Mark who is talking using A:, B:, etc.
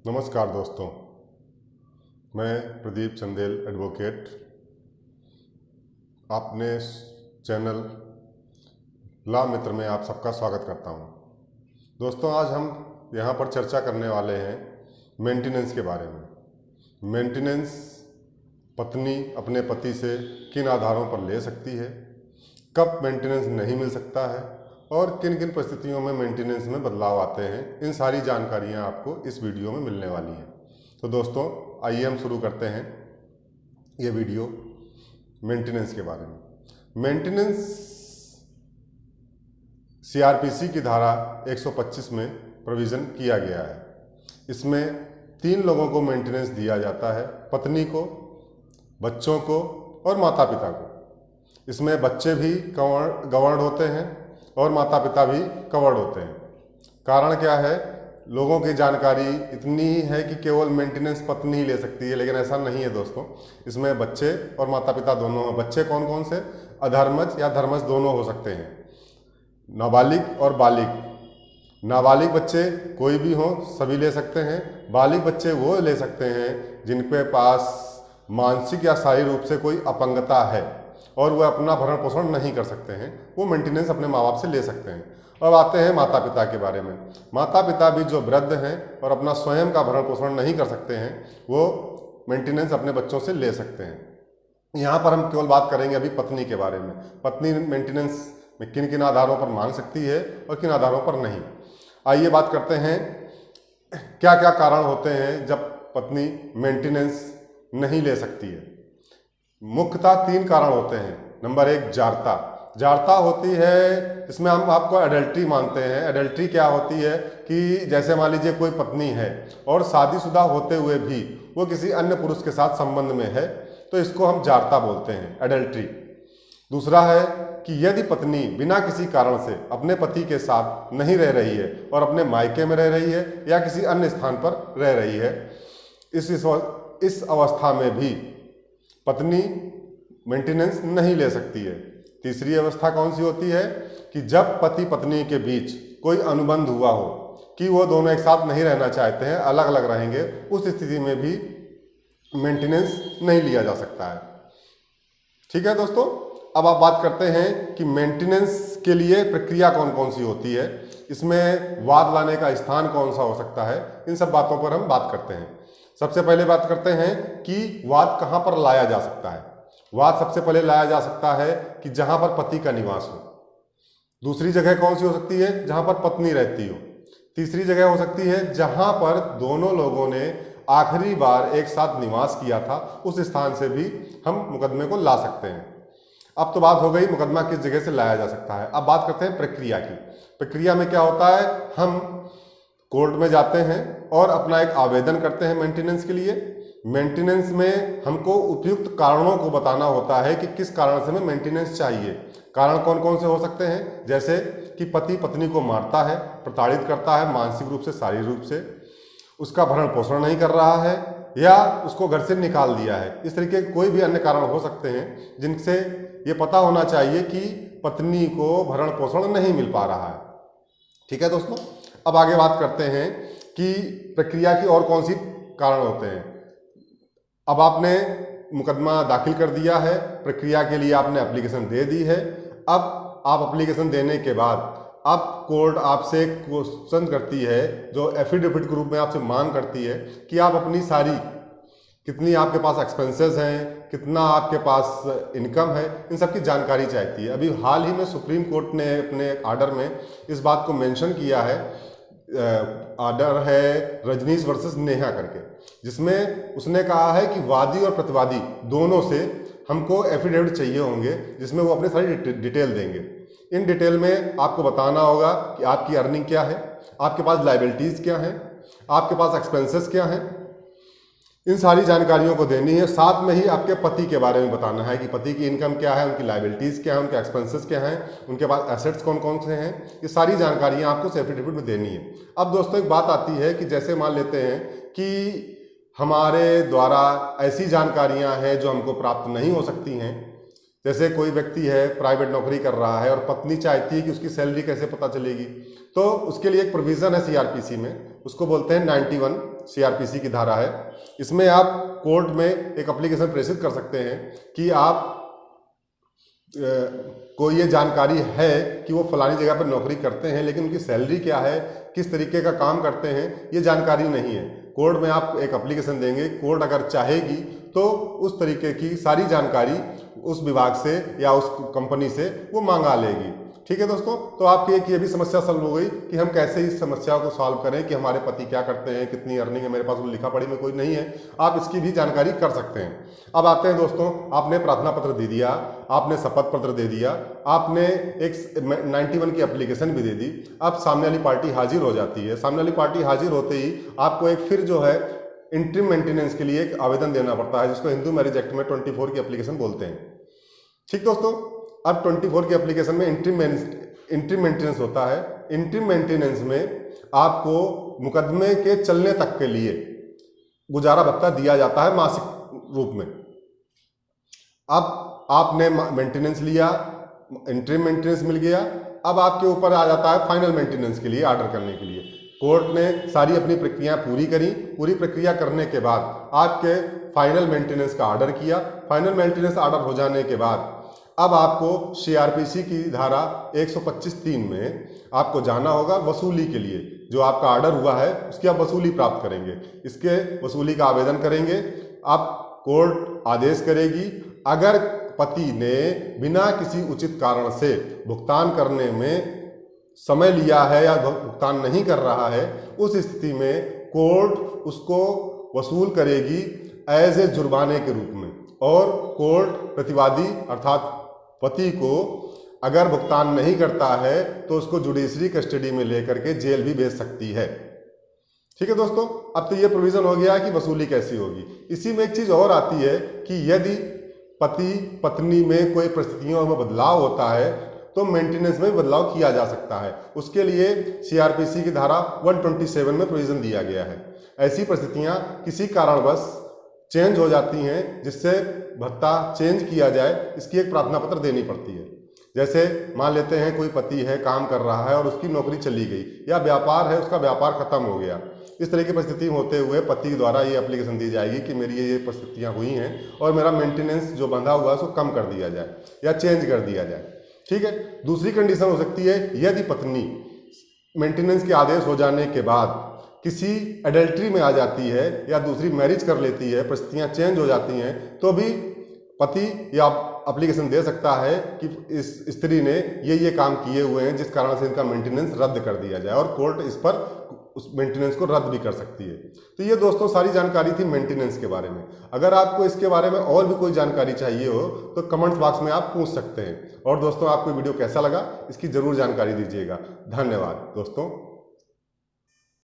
A: नमस्कार दोस्तों, मैं प्रदीप चंदेल एडवोकेट अपने चैनल लॉ मित्र में आप सबका स्वागत करता हूं। दोस्तों, आज हम यहां पर चर्चा करने वाले हैं मेंटेनेंस के बारे में। मेंटेनेंस पत्नी अपने पति से किन आधारों पर ले सकती है, कब मेंटेनेंस नहीं मिल सकता है और किन किन परिस्थितियों में मेंटेनेंस में बदलाव आते हैं, इन सारी जानकारियां आपको इस वीडियो में मिलने वाली हैं। तो दोस्तों, आइए हम शुरू करते हैं ये वीडियो मेंटेनेंस के बारे में। मेंटेनेंस सीआरपीसी की धारा 125 में प्रोविज़न किया गया है। इसमें 3 लोगों को मेंटेनेंस दिया जाता है, पत्नी को, बच्चों को और माता पिता को। इसमें बच्चे भी गवर्नड होते हैं और माता पिता भी कवर्ड होते हैं। कारण क्या है? लोगों की जानकारी इतनी ही है कि केवल मेंटेनेंस पत्नी ही ले सकती है, लेकिन ऐसा नहीं है दोस्तों। इसमें बच्चे और माता पिता दोनों हैं। बच्चे कौन कौन से? अधर्मज या धर्मज दोनों हो सकते हैं, नाबालिग और बालिग। नाबालिग बच्चे कोई भी हो, सभी ले सकते हैं। बालिग बच्चे वो ले सकते हैं जिनके पास मानसिक या शारीरिक रूप से कोई अपंगता है और वह अपना भरण पोषण नहीं कर सकते हैं, वो मेंटेनेंस अपने माँ बाप से ले सकते हैं। अब आते हैं माता पिता के बारे में। माता पिता भी जो वृद्ध हैं और अपना स्वयं का भरण पोषण नहीं कर सकते हैं, वो मेंटेनेंस अपने बच्चों से ले सकते हैं। यहाँ पर हम केवल बात करेंगे अभी पत्नी के बारे में। पत्नी मेंटेनेंस में किन किन आधारों पर मांग सकती है और किन आधारों पर नहीं। आइए बात करते हैं क्या क्या कारण होते हैं जब पत्नी मेंटेनेंस नहीं ले सकती है। मुख्यतः 3 कारण होते हैं। नंबर 1, जारता। जारता होती है, इसमें हम आपको एडल्ट्री मानते हैं। एडल्ट्री क्या होती है कि जैसे मान लीजिए कोई पत्नी है और शादीशुदा होते हुए भी वो किसी अन्य पुरुष के साथ संबंध में है, तो इसको हम जारता बोलते हैं, एडल्ट्री। दूसरा है कि यदि पत्नी बिना किसी कारण से अपने पति के साथ नहीं रह रही है और अपने मायके में रह रही है या किसी अन्य स्थान पर रह रही है, इस अवस्था में भी पत्नी मेंटेनेंस नहीं ले सकती है। तीसरी अवस्था कौन सी होती है कि जब पति पत्नी के बीच कोई अनुबंध हुआ हो कि वो दोनों एक साथ नहीं रहना चाहते हैं, अलग अलग रहेंगे, उस स्थिति में भी मेंटेनेंस नहीं लिया जा सकता है। ठीक है दोस्तों, अब आप बात करते हैं कि मेंटेनेंस के लिए प्रक्रिया कौन कौन सी होती है, इसमें वाद लाने का स्थान कौन सा हो सकता है, इन सब बातों पर हम बात करते हैं। सबसे पहले बात करते हैं कि वाद कहाँ पर लाया जा सकता है। वाद सबसे पहले लाया जा सकता है कि जहां पर पति का निवास हो। दूसरी जगह कौन सी हो सकती है? जहां पर पत्नी रहती हो। तीसरी जगह हो सकती है जहां पर दोनों लोगों ने आखिरी बार एक साथ निवास किया था, उस स्थान से भी हम मुकदमे को ला सकते हैं। अब तो बात हो गई मुकदमा किस जगह से लाया जा सकता है। अब बात करते हैं प्रक्रिया की। प्रक्रिया में क्या होता है? हम कोर्ट में जाते हैं और अपना एक आवेदन करते हैं मेंटेनेंस के लिए। मेंटेनेंस में हमको उपयुक्त कारणों को बताना होता है कि किस कारण से हमें मेंटेनेंस चाहिए। कारण कौन कौन से हो सकते हैं? जैसे कि पति पत्नी को मारता है, प्रताड़ित करता है मानसिक रूप से, शारीरिक रूप से, उसका भरण पोषण नहीं कर रहा है या उसको घर से निकाल दिया है। इस तरीके के कोई भी अन्य कारण हो सकते हैं जिनसे ये पता होना चाहिए कि पत्नी को भरण पोषण नहीं मिल पा रहा है। ठीक है दोस्तों, अब आगे बात करते हैं कि प्रक्रिया की और कौन सी कारण होते हैं। अब आपने मुकदमा दाखिल कर दिया है, प्रक्रिया के लिए आपने एप्लीकेशन दे दी है। अब आप एप्लीकेशन देने के बाद अब कोर्ट आपसे क्वेश्चन करती है, जो एफिडेविट के रूप में आपसे मांग करती है कि आप अपनी सारी, कितनी आपके पास एक्सपेंसेस हैं, कितना आपके पास इनकम है, इन सब की जानकारी चाहती है। अभी हाल ही में सुप्रीम कोर्ट ने अपने आर्डर में इस बात को मेंशन किया है। आर्डर है रजनीश वर्सेस नेहा करके, जिसमें उसने कहा है कि वादी और प्रतिवादी दोनों से हमको एफिडेविट चाहिए होंगे, जिसमें वो अपने सारी डिटेल देंगे। इन डिटेल में आपको बताना होगा कि आपकी अर्निंग क्या है, आपके पास लायबिलिटीज़ क्या हैं, आपके पास एक्सपेंसेस क्या हैं, इन सारी जानकारियों को देनी है। साथ में ही आपके पति के बारे में बताना है कि पति की इनकम क्या है, उनकी लायबिलिटीज़ क्या है, उनके एक्सपेंसेस क्या हैं, उनके पास एसेट्स कौन कौन से हैं, ये सारी जानकारियाँ आपको एफिडेविट में देनी है। अब दोस्तों, एक बात आती है कि जैसे मान लेते हैं कि हमारे द्वारा ऐसी जानकारियाँ हैं जो हमको प्राप्त नहीं हो सकती हैं, जैसे कोई व्यक्ति है प्राइवेट नौकरी कर रहा है और पत्नी चाहती है कि उसकी सैलरी कैसे पता चलेगी, तो उसके लिए एक प्रोविज़न है सीआरपीसी में, उसको बोलते हैं 91 सीआरपीसी की धारा है। इसमें आप कोर्ट में एक एप्लीकेशन प्रेषित कर सकते हैं कि आप को ये जानकारी है कि वो फलानी जगह पर नौकरी करते हैं, लेकिन उनकी सैलरी क्या है, किस तरीके का काम करते हैं, ये जानकारी नहीं है। कोर्ट में आप एक एप्लीकेशन देंगे, कोर्ट अगर चाहेगी तो उस तरीके की सारी जानकारी उस विभाग से या उस कंपनी से वो मांगा लेगी। ठीक है दोस्तों, तो आपकी एक ये भी समस्या सॉल्व हो गई कि हम कैसे इस समस्या को सॉल्व करें कि हमारे पति क्या करते हैं, कितनी अर्निंग है, मेरे पास वो लिखा पढ़ी में कोई नहीं है, आप इसकी भी जानकारी कर सकते हैं। अब आते हैं दोस्तों, आपने प्रार्थना पत्र दे दिया, आपने शपथ पत्र दे दिया, आपने एक 91 की एप्लीकेशन भी दे दी। अब सामने वाली पार्टी हाजिर हो जाती है। सामने वाली पार्टी हाजिर होते ही आपको एक फिर जो है इंट्रीम मेंटेनेंस के लिए एक आवेदन देना पड़ता है, जिसको हिंदू मैरिज एक्ट में 24 की एप्लीकेशन बोलते हैं। ठीक दोस्तों, अब 24 की एप्लीकेशन में इंट्रीम मेंटेनेंस होता है। इंट्रीम मेंटेनेंस में आपको मुकदमे के चलने तक के लिए गुजारा भत्ता दिया जाता है मासिक रूप में। अब आपने मेंटेनेंस लिया, इंट्रीम मेंटेनेंस मिल गया, अब आपके ऊपर आ जाता है फाइनल मेंटेनेंस के लिए आर्डर करने के लिए। कोर्ट ने सारी अपनी प्रक्रिया पूरी करी, पूरी प्रक्रिया करने के बाद आपके फाइनल मेंटेनेंस का आर्डर किया। फाइनल मेंटेनेंस आर्डर हो जाने के बाद अब आपको सीआरपीसी की धारा 125(3) में आपको जाना होगा वसूली के लिए। जो आपका आर्डर हुआ है उसकी आप वसूली प्राप्त करेंगे, इसके वसूली का आवेदन करेंगे। आप कोर्ट आदेश करेगी, अगर पति ने बिना किसी उचित कारण से भुगतान करने में समय लिया है या भुगतान नहीं कर रहा है, उस स्थिति में कोर्ट उसको वसूल करेगी एज ए जुर्माने के रूप में। और कोर्ट प्रतिवादी अर्थात पति को अगर भुगतान नहीं करता है तो उसको जुडिशरी कस्टडी में लेकर के जेल भी भेज सकती है। ठीक है दोस्तों, अब तो ये प्रोविजन हो गया कि वसूली कैसी होगी। इसी में एक चीज और आती है कि यदि पति पत्नी में कोई परिस्थितियों में बदलाव होता है तो मेंटेनेंस में बदलाव किया जा सकता है। उसके लिए सीआरपीसी की धारा 127 में प्रोविजन दिया गया है। ऐसी परिस्थितियां किसी कारणवश चेंज हो जाती हैं जिससे भत्ता चेंज किया जाए, इसकी एक प्रार्थना पत्र देनी पड़ती है। जैसे मान लेते हैं कोई पति है, काम कर रहा है और उसकी नौकरी चली गई, या व्यापार है, उसका व्यापार खत्म हो गया। इस तरह की परिस्थिति होते हुए पति द्वारा ये एप्लीकेशन दी जाएगी कि मेरी ये परिस्थितियां हुई हैं और मेरा मेंटेनेंस जो बंधा हुआ है उसको कम कर दिया जाए या चेंज कर दिया जाए। ठीक है, दूसरी कंडीशन हो सकती है यदि पत्नी मेंटेनेंस के आदेश हो जाने के बाद किसी एडल्ट्री में आ जाती है या दूसरी मैरिज कर लेती है, परिस्थितियां चेंज हो जाती हैं, तो भी पति या एप्लीकेशन दे सकता है कि इस स्त्री ने ये काम किए हुए हैं जिस कारण से इनका मेंटेनेंस रद्द कर दिया जाए, और कोर्ट इस पर उस मेंटेनेंस को रद्द भी कर सकती है। तो ये दोस्तों सारी जानकारी थी मेंटेनेंस के बारे में। अगर आपको इसके बारे में और भी कोई जानकारी चाहिए हो तो कमेंट्स बॉक्स में आप पूछ सकते हैं। और दोस्तों, आपको वीडियो कैसा लगा इसकी जरूर जानकारी दीजिएगा। धन्यवाद दोस्तों।